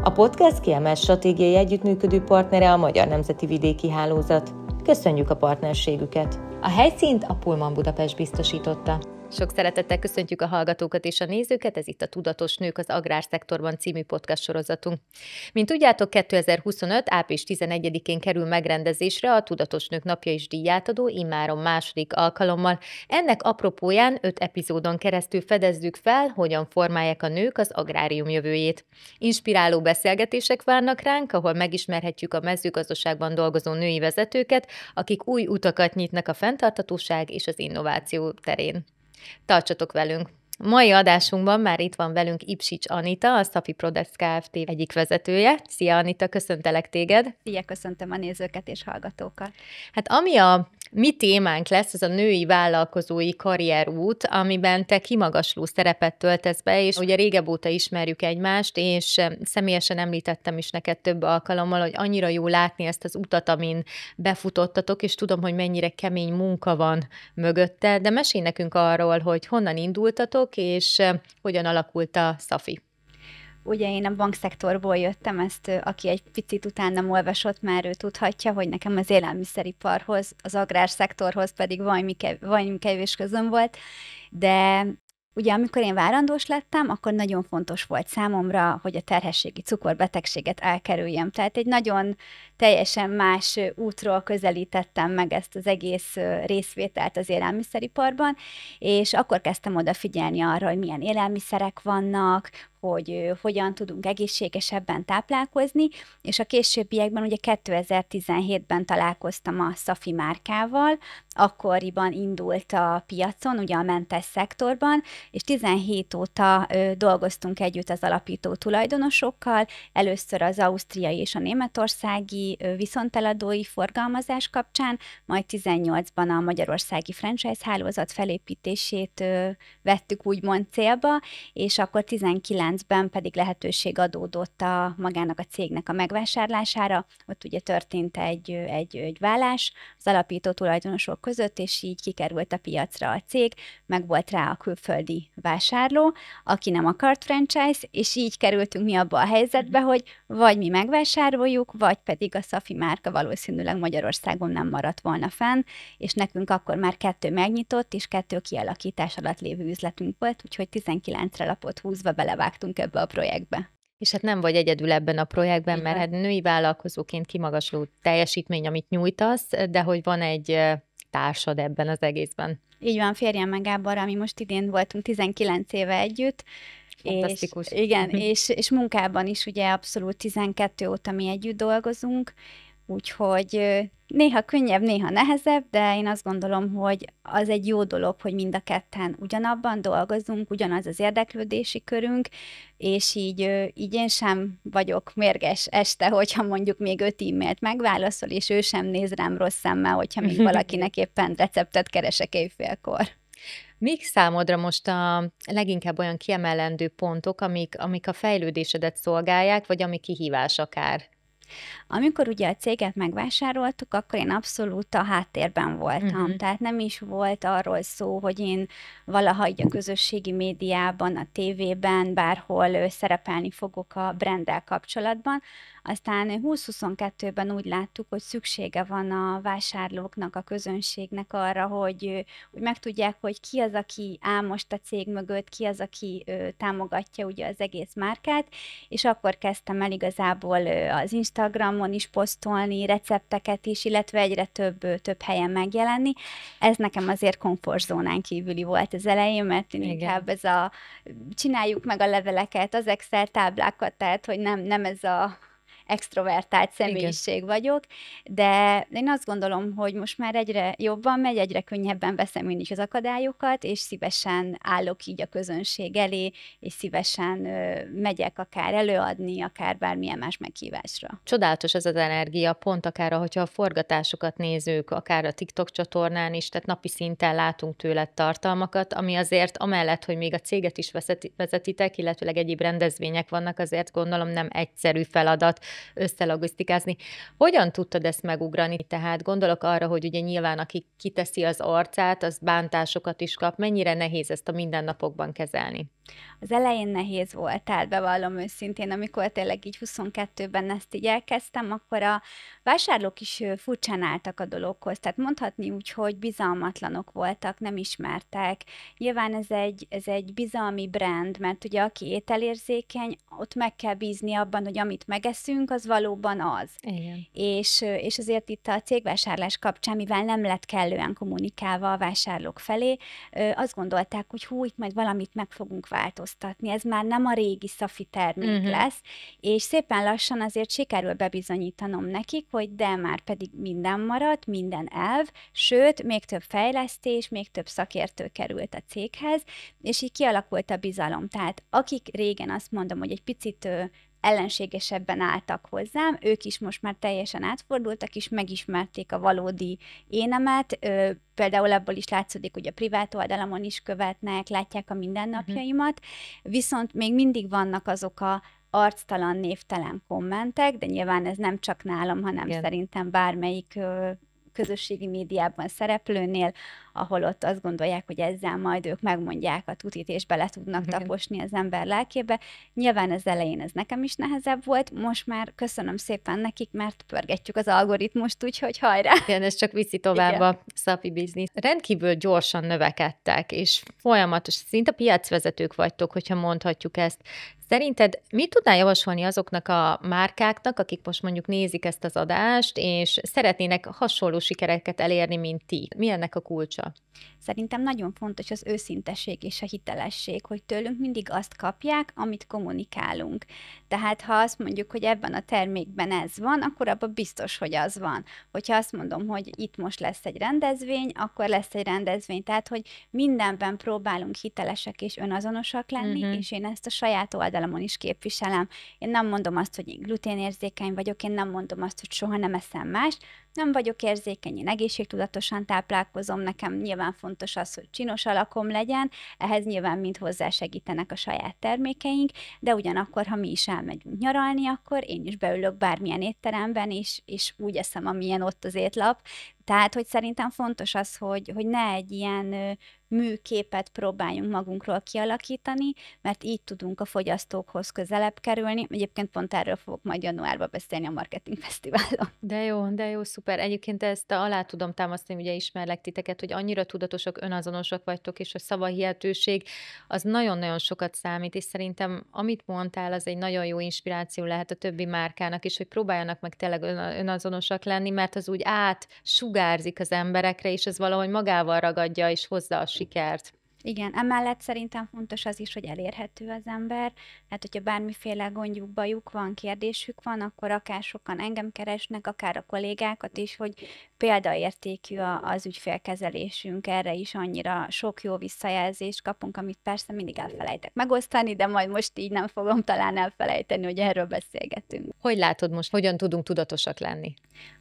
A podcast kiemelt stratégiai együttműködő partnere a Magyar Nemzeti Vidéki Hálózat. Köszönjük a partnerségüket! A helyszínt a Pullman Budapest biztosította. Sok szeretettel köszöntjük a hallgatókat és a nézőket, ez itt a Tudatos Nők az Agrárszektorban című podcast sorozatunk. Mint tudjátok, 2025. április 11-én kerül megrendezésre a Tudatos Nők Napja is díjátadó, immáron második alkalommal. Ennek apropóján 5 epizódon keresztül fedezzük fel, hogyan formálják a nők az agrárium jövőjét. Inspiráló beszélgetések várnak ránk, ahol megismerhetjük a mezőgazdaságban dolgozó női vezetőket, akik új utakat nyitnak a fenntarthatóság és az innováció terén. Tartsatok velünk! Mai adásunkban már itt van velünk Ipsics Anita, a Safi Products Kft. Egyik vezetője. Szia Anita, köszöntelek téged! Szia, köszöntöm a nézőket és hallgatókat! Hát ami a mi témánk lesz, ez a női vállalkozói karrierút, amiben te kimagasló szerepet töltesz be, és ugye régebb óta ismerjük egymást, és személyesen említettem is neked több alkalommal, hogy annyira jó látni ezt az utat, amin befutottatok, és tudom, hogy mennyire kemény munka van mögötte, de mesélj nekünk arról, hogy honnan indultatok, és hogyan alakult a Safi. Ugye én a bankszektorból jöttem, ezt aki egy picit utánam olvasott, már ő tudhatja, hogy nekem az élelmiszeriparhoz, az agrárszektorhoz pedig valami kevés közöm volt, de ugye amikor én várandós lettem, akkor nagyon fontos volt számomra, hogy a terhességi cukorbetegséget elkerüljem. Tehát egy nagyon teljesen más útról közelítettem meg ezt az egész részvételt az élelmiszeriparban, és akkor kezdtem odafigyelni arra, hogy milyen élelmiszerek vannak, hogy hogyan tudunk egészségesebben táplálkozni, és a későbbiekben ugye 2017-ben találkoztam a Safi márkával, akkoriban indult a piacon, ugye a mentes szektorban, és 17 óta dolgoztunk együtt az alapító tulajdonosokkal, először az ausztriai és a németországi viszonteladói forgalmazás kapcsán, majd 18-ban a magyarországi franchise hálózat felépítését vettük úgymond célba, és akkor 19-ben pedig lehetőség adódott magának a cégnek a megvásárlására. Ott ugye történt egy vállás az alapító tulajdonosok között, és így kikerült a piacra a cég, meg volt rá a külföldi vásárló, aki nem akart franchise, és így kerültünk mi abba a helyzetbe, hogy vagy mi megvásároljuk, vagy pedig a Safi márka valószínűleg Magyarországon nem maradt volna fenn, és nekünk akkor már 2 megnyitott, és 2 kialakítás alatt lévő üzletünk volt, úgyhogy 19-re lapot húzva belevágtunk ebbe a projektbe. És hát nem vagy egyedül ebben a projektben, Igen. mert hát női vállalkozóként kimagasló teljesítmény, amit nyújtasz, de hogy van egy társad ebben az egészben. Így van, férjemmel Gáborral, mi most idén voltunk 19 éve együtt. Fantasztikus. Igen, és munkában is ugye abszolút 12 óta mi együtt dolgozunk, úgyhogy néha könnyebb, néha nehezebb, de én azt gondolom, hogy az egy jó dolog, hogy mind a ketten ugyanabban dolgozunk, ugyanaz az érdeklődési körünk, és így én sem vagyok mérges este, hogyha mondjuk még 5 e-mailt megválaszol, és ő sem néz rám rossz szemmel, hogyha még valakinek éppen receptet keresek éjfélkor. Mik számodra most a leginkább olyan kiemelendő pontok, amik a fejlődésedet szolgálják, vagy ami kihívás akár? Amikor ugye a céget megvásároltuk, akkor én abszolút a háttérben voltam. Tehát nem is volt arról szó, hogy én valaha így a közösségi médiában, a tévében, bárhol szerepelni fogok a branddel kapcsolatban. Aztán 2022-ben úgy láttuk, hogy szüksége van a vásárlóknak, a közönségnek arra, hogy megtudják, hogy ki az, aki áll most a cég mögött, ki az, aki támogatja ugye az egész márkát, és akkor kezdtem el igazából az Instagramon is posztolni, recepteket is, illetve egyre több helyen megjelenni. Ez nekem azért komfortzónán kívüli volt az elején, mert én inkább ez a csináljuk meg a leveleket, az Excel táblákat, tehát hogy nem ez a extrovertált személyiség vagyok, de én azt gondolom, hogy most már egyre jobban megy, egyre könnyebben veszem én is az akadályokat, és szívesen állok így a közönség elé, és szívesen megyek akár előadni, akár bármilyen más meghívásra. Csodálatos ez az energia, pont akár, hogyha a forgatásokat nézzük, akár a TikTok csatornán is, tehát napi szinten látunk tőled tartalmakat, ami azért amellett, hogy még a céget is vezetitek, illetőleg egyéb rendezvények vannak, azért gondolom nem egyszerű feladat összelogisztikázni. Hogyan tudtad ezt megugrani? Tehát gondolok arra, hogy ugye nyilván aki kiteszi az arcát, az bántásokat is kap. Mennyire nehéz ezt a mindennapokban kezelni? Az elején nehéz volt, tehát bevallom őszintén, amikor tényleg így 22-ben ezt így elkezdtem, akkor a vásárlók is furcsán álltak a dologhoz. Tehát mondhatni úgy, hogy bizalmatlanok voltak, nem ismertek. Nyilván ez egy bizalmi brand, mert ugye aki ételérzékeny, ott meg kell bízni abban, hogy amit megeszünk, az valóban az. Igen. És azért itt a cégvásárlás kapcsán, mivel nem lett kellően kommunikálva a vásárlók felé, azt gondolták, hogy hú, itt majd valamit meg fogunk változtatni, ez már nem a régi Szafi termék lesz, és szépen lassan azért sikerül bebizonyítanom nekik, hogy de már pedig minden maradt, minden elv, sőt, még több fejlesztés, még több szakértő került a céghez, és így kialakult a bizalom. Tehát akik régen azt mondom, hogy egy picit ellenségesebben álltak hozzám, ők is most már teljesen átfordultak, és megismerték a valódi énemet, például abból is látszódik, hogy a privát oldalamon is követnek, látják a mindennapjaimat, viszont még mindig vannak azok a arctalan, névtelen kommentek, de nyilván ez nem csak nálam, hanem szerintem bármelyik közösségi médiában szereplőnél, ahol ott azt gondolják, hogy ezzel majd ők megmondják a tutit, és bele tudnak taposni az ember lelkébe. Nyilván az elején ez nekem is nehezebb volt, most már köszönöm szépen nekik, mert pörgetjük az algoritmust, úgyhogy hajrá! Igen, ez csak viszi tovább a Szafi biznisz. Rendkívül gyorsan növekedtek, és folyamatos, szinte piacvezetők vagytok, hogyha mondhatjuk ezt. Szerinted mit tudnál javasolni azoknak a márkáknak, akik most mondjuk nézik ezt az adást, és szeretnének hasonló sikereket elérni, mint ti? Mi ennek a kulcsa? Szerintem nagyon fontos az őszintesség és a hitelesség, hogy tőlünk mindig azt kapják, amit kommunikálunk. Tehát ha azt mondjuk, hogy ebben a termékben ez van, akkor abban biztos, hogy az van. Hogyha azt mondom, hogy itt most lesz egy rendezvény, akkor lesz egy rendezvény. Tehát, hogy mindenben próbálunk hitelesek és önazonosak lenni, és én ezt a saját oldalamon is képviselem. Én nem mondom azt, hogy én gluténérzékeny vagyok, én nem mondom azt, hogy soha nem eszem más, nem vagyok érzékeny, én egészségtudatosan táplálkozom, nekem nyilván fontos az, hogy csinos alakom legyen, ehhez nyilván mind hozzásegítenek a saját termékeink, de ugyanakkor, ha mi is elmegyünk nyaralni, akkor én is beülök bármilyen étteremben, és úgy eszem, amilyen ott az étlap. Tehát, hogy szerintem fontos az, hogy ne egy ilyen műképet próbáljunk magunkról kialakítani, mert így tudunk a fogyasztókhoz közelebb kerülni. Egyébként pont erről fogok majd januárban beszélni a Marketing Fesztiválon. De jó, szuper. Egyébként ezt alá tudom támasztani, ugye ismerlek titeket, hogy annyira tudatosak, önazonosak vagytok, és a szavahihetőség az nagyon-nagyon sokat számít, és szerintem amit mondtál, az egy nagyon jó inspiráció lehet a többi márkának is, hogy próbáljanak meg tényleg önazonosak lenni, mert az úgy sugárzik az emberekre, és ez valahogy magával ragadja, és hozza a sikert. Igen, emellett szerintem fontos az is, hogy elérhető az ember, tehát hogyha bármiféle gondjuk, bajuk van, kérdésük van, akkor akár sokan engem keresnek, akár a kollégákat is, hogy példaértékű az ügyfélkezelésünk, erre is annyira sok jó visszajelzést kapunk, amit persze mindig elfelejtek megosztani, de majd most így nem fogom talán elfelejteni, hogy erről beszélgetünk. Hogy látod most, hogyan tudunk tudatosak lenni?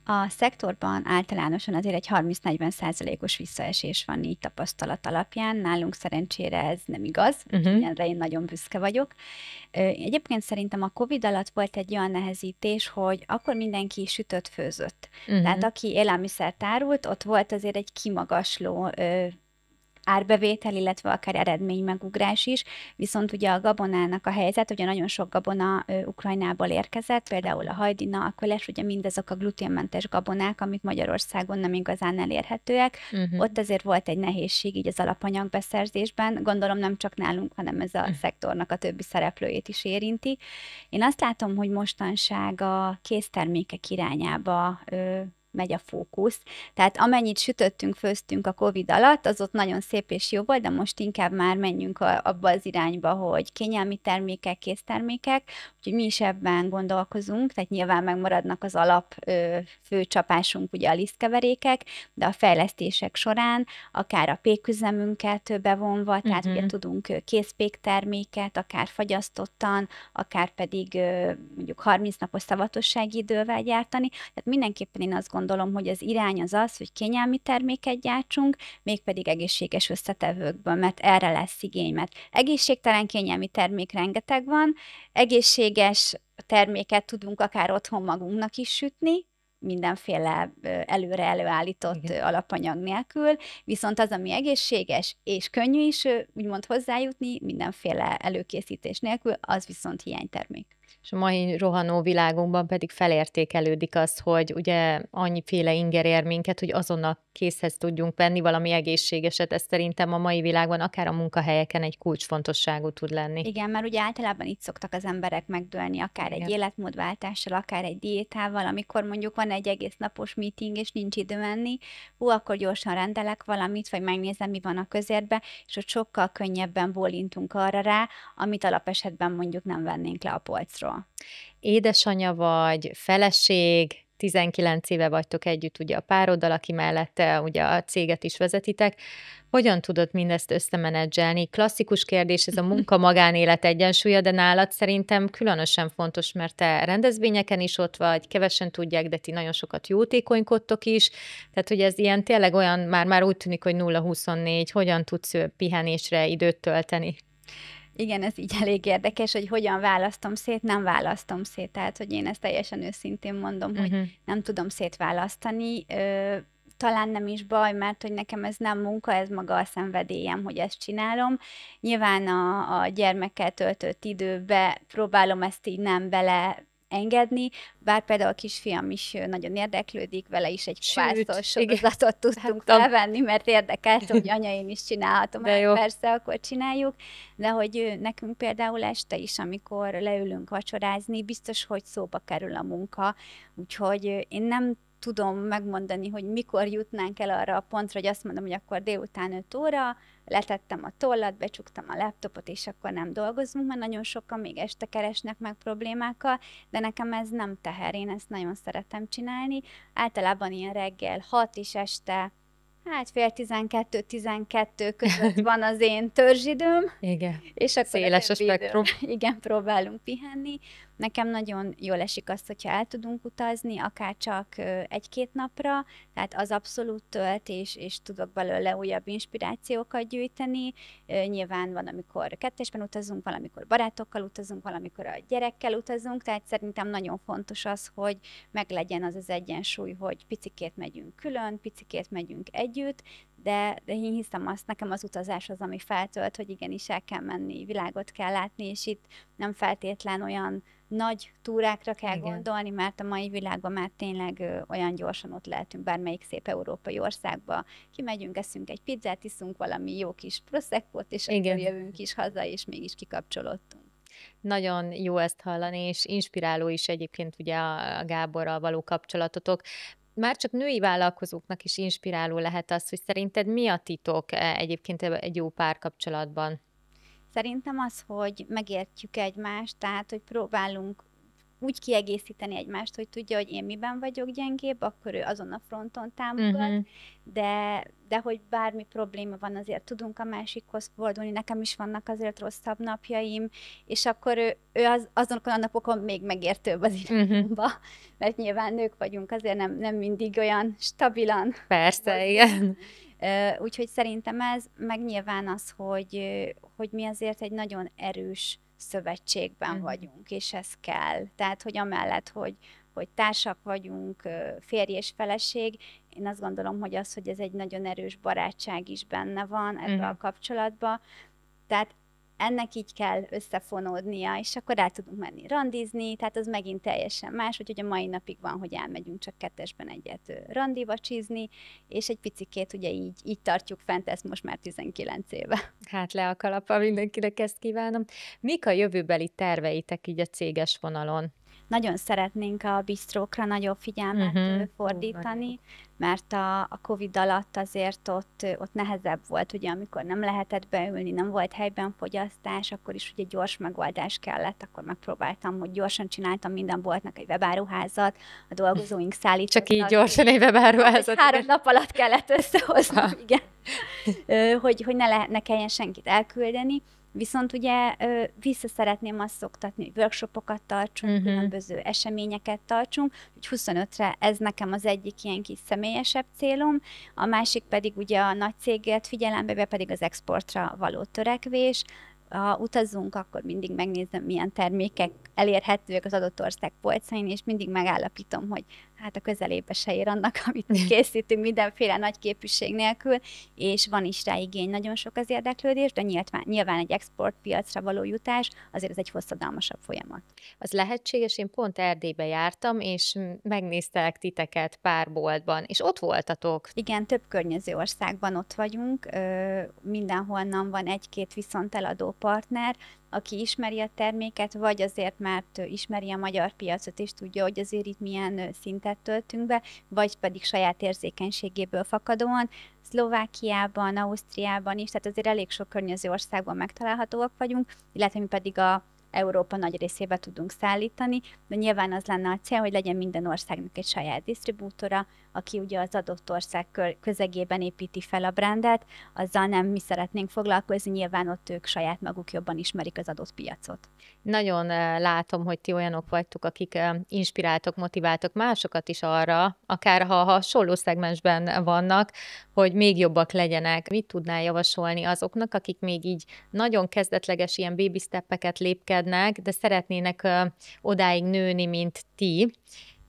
A szektorban általánosan azért egy 30-40%-os visszaesés van így tapasztalat alapján, nálunk szerencsére ez nem igaz, erre én nagyon büszke vagyok. Egyébként szerintem a Covid alatt volt egy olyan nehezítés, hogy akkor mindenki sütött, főzött. Tehát aki élelmiszert árult, ott volt azért egy kimagasló árbevétel, illetve akár eredménymegugrás is, viszont ugye a gabonának a helyzet, ugye nagyon sok gabona Ukrajnából érkezett, például a hajdina, a köles, ugye mindezek a gluténmentes gabonák, amik Magyarországon nem igazán elérhetőek. Ott azért volt egy nehézség így az alapanyagbeszerzésben, gondolom nem csak nálunk, hanem ez a szektornak a többi szereplőjét is érinti. Én azt látom, hogy mostanság a késztermékek irányába megy a fókusz. Tehát amennyit sütöttünk, főztünk a Covid alatt, az ott nagyon szép és jó volt, de most inkább már menjünk abba az irányba, hogy kényelmi termékek, késztermékek, úgyhogy mi is ebben gondolkozunk, tehát nyilván megmaradnak az alap főcsapásunk, ugye a lisztkeverékek, de a fejlesztések során akár a péküzemünket bevonva, tehát ugye tudunk készpékterméket, akár fagyasztottan, akár pedig mondjuk 30 napos szavatossági idővel gyártani, tehát mindenképpen én azt gondolom, hogy az irány az, hogy kényelmi terméket gyártsunk, mégpedig egészséges összetevőkből, mert erre lesz igény, mert egészségtelen kényelmi termék rengeteg van, egészséges terméket tudunk akár otthon magunknak is sütni, mindenféle előre előállított alapanyag nélkül, viszont az, ami egészséges és könnyű is úgymond hozzájutni, mindenféle előkészítés nélkül, az viszont hiánytermék. És a mai rohanó világunkban pedig felértékelődik az, hogy ugye annyiféle inger ér minket, hogy azonnal készhez tudjunk venni valami egészségeset. Ez szerintem a mai világban akár a munkahelyeken egy kulcsfontosságú tud lenni. Igen, mert ugye általában itt szoktak az emberek megdőlni, akár egy életmódváltással, akár egy diétával, amikor mondjuk van egy egész napos meeting, és nincs idő menni, akkor gyorsan rendelek valamit, vagy megnézem, mi van a közérbe, és ott sokkal könnyebben bólintunk arra rá, amit alapesetben mondjuk nem vennénk le a polcról. Édesanyja vagy, feleség, 19 éve vagytok együtt ugye a pároddal, aki mellette ugye a céget is vezetitek. Hogyan tudod mindezt összemenedzselni? Klasszikus kérdés, ez a munka-magánélet egyensúlya, de nálad szerintem különösen fontos, mert te rendezvényeken is ott vagy, kevesen tudják, de ti nagyon sokat jótékonykodtok is. Tehát, hogy ez ilyen tényleg olyan, már úgy tűnik, hogy 0-24, hogyan tudsz pihenésre időt tölteni? Igen, ez így elég érdekes, hogy hogyan választom szét, nem választom szét. Tehát, hogy én ezt teljesen őszintén mondom, hogy nem tudom szétválasztani. Talán nem is baj, mert hogy nekem ez nem munka, ez maga a szenvedélyem, hogy ezt csinálom. Nyilván a gyermekkel töltött időbe próbálom ezt így nem bele engedni, bár például a kisfiam is nagyon érdeklődik, vele is egy kovászos sorozatot tudtunk felvenni, mert érdekelt, hogy anya, én is csinálhatom, persze, akkor csináljuk, de hogy nekünk például este is, amikor leülünk vacsorázni, biztos, hogy szóba kerül a munka, úgyhogy én nem tudom megmondani, hogy mikor jutnánk el arra a pontra, hogy azt mondom, hogy akkor délután 5 óra, letettem a tollat, becsuktam a laptopot, és akkor nem dolgozunk, mert nagyon sokan még este keresnek meg problémákkal, de nekem ez nem teher, én ezt nagyon szeretem csinálni. Általában ilyen reggel 6 és este, fél 12 között van az én törzsidőm. Igen, és akkor széles a spektrum. Igen, próbálunk pihenni. Nekem nagyon jól esik az, hogyha el tudunk utazni, akár csak 1-2 napra, tehát az abszolút tölt, és tudok belőle újabb inspirációkat gyűjteni. Nyilván van, amikor kettesben utazunk, valamikor barátokkal utazunk, valamikor a gyerekkel utazunk, tehát szerintem nagyon fontos az, hogy meglegyen az az egyensúly, hogy picikét megyünk külön, picikét megyünk együtt, de én hiszem azt, nekem az utazás az, ami feltölt, hogy igenis el kell menni, világot kell látni, és itt nem feltétlen olyan nagy túrákra kell gondolni, mert a mai világban már tényleg olyan gyorsan ott lehetünk bármelyik szép európai országba. Kimegyünk, eszünk egy pizzát, iszunk valami jó kis prosecco-t, és akkor jövünk is haza, és mégis kikapcsolódtunk. Nagyon jó ezt hallani, és inspiráló is egyébként ugye a Gáborral való kapcsolatotok. Már csak női vállalkozóknak is inspiráló lehet az, hogy szerinted mi a titok egyébként egy jó párkapcsolatban? Szerintem az, hogy megértjük egymást, tehát, hogy próbálunk úgy kiegészíteni egymást, hogy tudja, hogy én miben vagyok gyengébb, akkor ő azon a fronton támogat, de hogy bármi probléma van, azért tudunk a másikhoz fordulni, nekem is vannak azért rosszabb napjaim, és akkor ő azonokon a napokon még megértőbb az irányba, mert nyilván nők vagyunk, azért nem mindig olyan stabilan. Persze, igen. Úgyhogy szerintem ez, meg nyilván az, hogy mi azért egy nagyon erős szövetségben vagyunk, és ez kell. Tehát, hogy amellett, hogy társak vagyunk, férj és feleség, én azt gondolom, hogy az, hogy ez egy nagyon erős barátság is benne van ebbe a kapcsolatba. Tehát ennek így kell összefonódnia, és akkor el tudunk menni randizni, tehát az megint teljesen más, hogy a mai napig van, hogy elmegyünk csak kettesben egyet randiba csizni, és egy picikét ugye így tartjuk fent ezt most már 19 éve. Hát le a kalappal, mindenkinek ezt kívánom. Mik a jövőbeli terveitek így a céges vonalon? Nagyon szeretnénk a bistrókra nagyobb figyelmet fordítani, mert a Covid alatt azért ott nehezebb volt, ugye, amikor nem lehetett beülni, nem volt helyben fogyasztás, akkor is ugye gyors megoldás kellett, akkor megpróbáltam, hogy gyorsan csináltam minden boltnak egy webáruházat, a dolgozóink szállítottak. Csak így gyorsan egy webáruházat. 3 nap alatt kellett összehozni, igen. hogy ne kelljen senkit elküldeni, Viszont ugye vissza szeretném azt szoktatni, hogy workshopokat tartsunk, különböző eseményeket tartsunk, hogy 25-re ez nekem az egyik ilyen kis személyesebb célom, a másik pedig ugye a nagy céget figyelembe, pedig az exportra való törekvés. Ha utazunk, akkor mindig megnézem, milyen termékek elérhetőek az adott ország polcain, és mindig megállapítom, hogy hát a közelébe se ér annak, amit mi készítünk mindenféle nagy képűség nélkül, és van is rá igény, nagyon sok az érdeklődés, de nyilván egy exportpiacra való jutás, azért ez egy hosszadalmasabb folyamat. Az lehetséges, én pont Erdélybe jártam, és megnéztelek titeket pár boltban, és ott voltatok. Igen, több környező országban ott vagyunk, mindenhonnan van egy-két viszont eladó partner, aki ismeri a terméket, vagy azért, mert ismeri a magyar piacot, és tudja, hogy azért itt milyen szintet töltünk be, vagy pedig saját érzékenységéből fakadóan. Szlovákiában, Ausztriában is, tehát azért elég sok környező országban megtalálhatóak vagyunk, illetve mi pedig a Európa nagy részébe tudunk szállítani, de nyilván az lenne a cél, hogy legyen minden országnak egy saját disztribútora, aki ugye az adott ország közegében építi fel a brandet, azzal nem mi szeretnénk foglalkozni, nyilván ott ők saját maguk jobban ismerik az adott piacot. Nagyon látom, hogy ti olyanok vagytok, akik inspiráltok, motiváltok másokat is arra, akár ha hasonló szegmensben vannak, hogy még jobbak legyenek. Mit tudnál javasolni azoknak, akik még így nagyon kezdetleges ilyen baby steppeket lépkednek, de szeretnének odáig nőni, mint ti?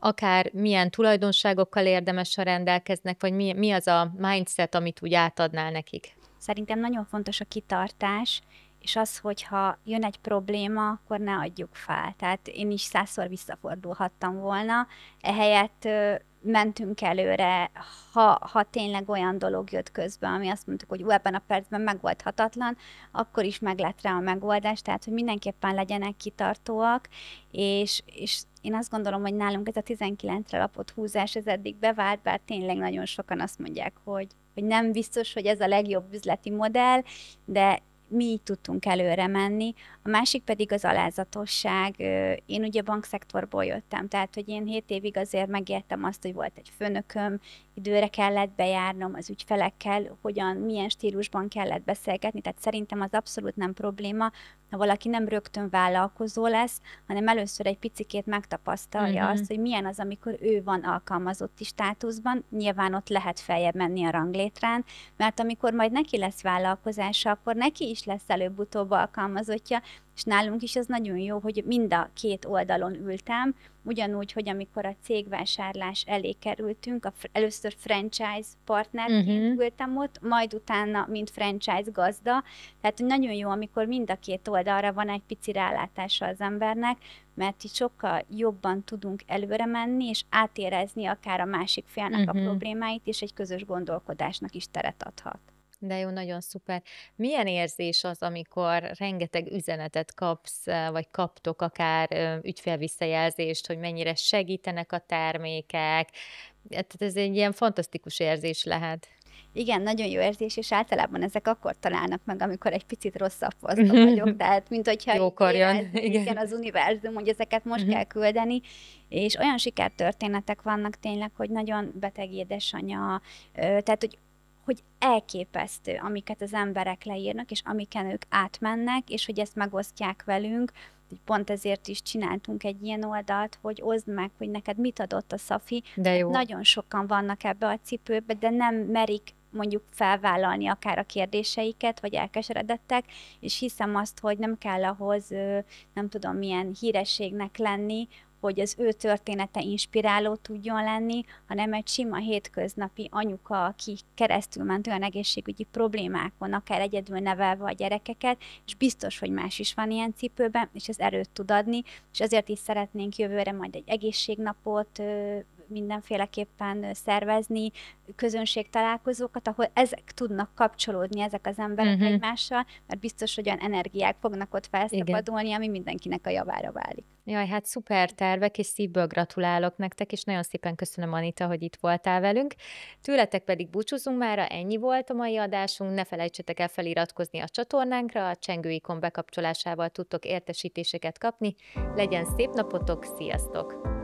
Akár milyen tulajdonságokkal érdemes, ha rendelkeznek, vagy mi az a mindset, amit úgy átadnál nekik? Szerintem nagyon fontos a kitartás, és az, hogyha jön egy probléma, akkor ne adjuk fel. Tehát én is 100-szor visszafordulhattam volna, ehelyett mentünk előre, ha tényleg olyan dolog jött közbe, ami azt mondtuk, hogy ebben a percben megoldhatatlan, akkor is meg lett rá a megoldás, tehát hogy mindenképpen legyenek kitartóak, és én azt gondolom, hogy nálunk ez a 19-re lapott húzás, ez eddig bevált, bár tényleg nagyon sokan azt mondják, hogy nem biztos, hogy ez a legjobb üzleti modell, de mi így tudtunk előre menni. A másik pedig az alázatosság. Én ugye bankszektorból jöttem, tehát hogy én 7 évig azért megértem azt, hogy volt egy főnököm, időre kellett bejárnom az ügyfelekkel, milyen stílusban kellett beszélgetni, tehát szerintem az abszolút nem probléma, ha valaki nem rögtön vállalkozó lesz, hanem először egy picikét megtapasztalja azt, hogy milyen az, amikor ő van alkalmazotti státuszban, nyilván ott lehet feljebb menni a ranglétrán, mert amikor majd neki lesz vállalkozása, akkor neki is lesz előbb-utóbb alkalmazottja, és nálunk is ez nagyon jó, hogy mind a két oldalon ültem, ugyanúgy, hogy amikor a cégvásárlás elé kerültünk, először franchise partnerként ültem ott, majd utána, mint franchise gazda. Tehát nagyon jó, amikor mind a két oldalra van egy pici rálátása az embernek, mert így sokkal jobban tudunk előre menni, és átérezni akár a másik félnek a problémáit, és egy közös gondolkodásnak is teret adhat. De jó, nagyon szuper. Milyen érzés az, amikor rengeteg üzenetet kapsz, vagy kaptok akár ügyfélvisszajelzést, hogy mennyire segítenek a termékek? Tehát ez egy ilyen fantasztikus érzés lehet. Igen, nagyon jó érzés, és általában ezek akkor találnak meg, amikor egy picit rosszabb poszton vagyok, tehát mint hogyha igen, az univerzum, hogy ezeket most kell küldeni, és olyan sikertörténetek vannak tényleg, hogy nagyon beteg édesanyja, tehát hogy elképesztő, amiket az emberek leírnak, és amiken ők átmennek, és hogy ezt megosztják velünk. Pont ezért is csináltunk egy ilyen oldalt, hogy oszd meg, hogy neked mit adott a Szafi. De jó. Nagyon sokan vannak ebbe a cipőbe, de nem merik mondjuk felvállalni akár a kérdéseiket, vagy elkeseredettek, és hiszem azt, hogy nem kell ahhoz, nem tudom milyen hírességnek lenni, hogy az ő története inspiráló tudjon lenni, hanem egy sima hétköznapi anyuka, aki keresztül ment olyan egészségügyi problémákon, akár egyedül nevelve a gyerekeket, és biztos, hogy más is van ilyen cipőben, és ez erőt tud adni, és ezért is szeretnénk jövőre majd egy egészségnapot mindenféleképpen szervezni, közönségtalálkozókat, ahol ezek tudnak kapcsolódni, ezek az emberek egymással, mert biztos, hogy olyan energiák fognak ott felszabadulni, ami mindenkinek a javára válik. Jaj, hát szuper tervek, és szívből gratulálok nektek, és nagyon szépen köszönöm, Anita, hogy itt voltál velünk. Tőletek pedig búcsúzunk mára, ennyi volt a mai adásunk, ne felejtsetek el feliratkozni a csatornánkra, a csengőikon bekapcsolásával tudtok értesítéseket kapni. Legyen szép napotok, sziasztok!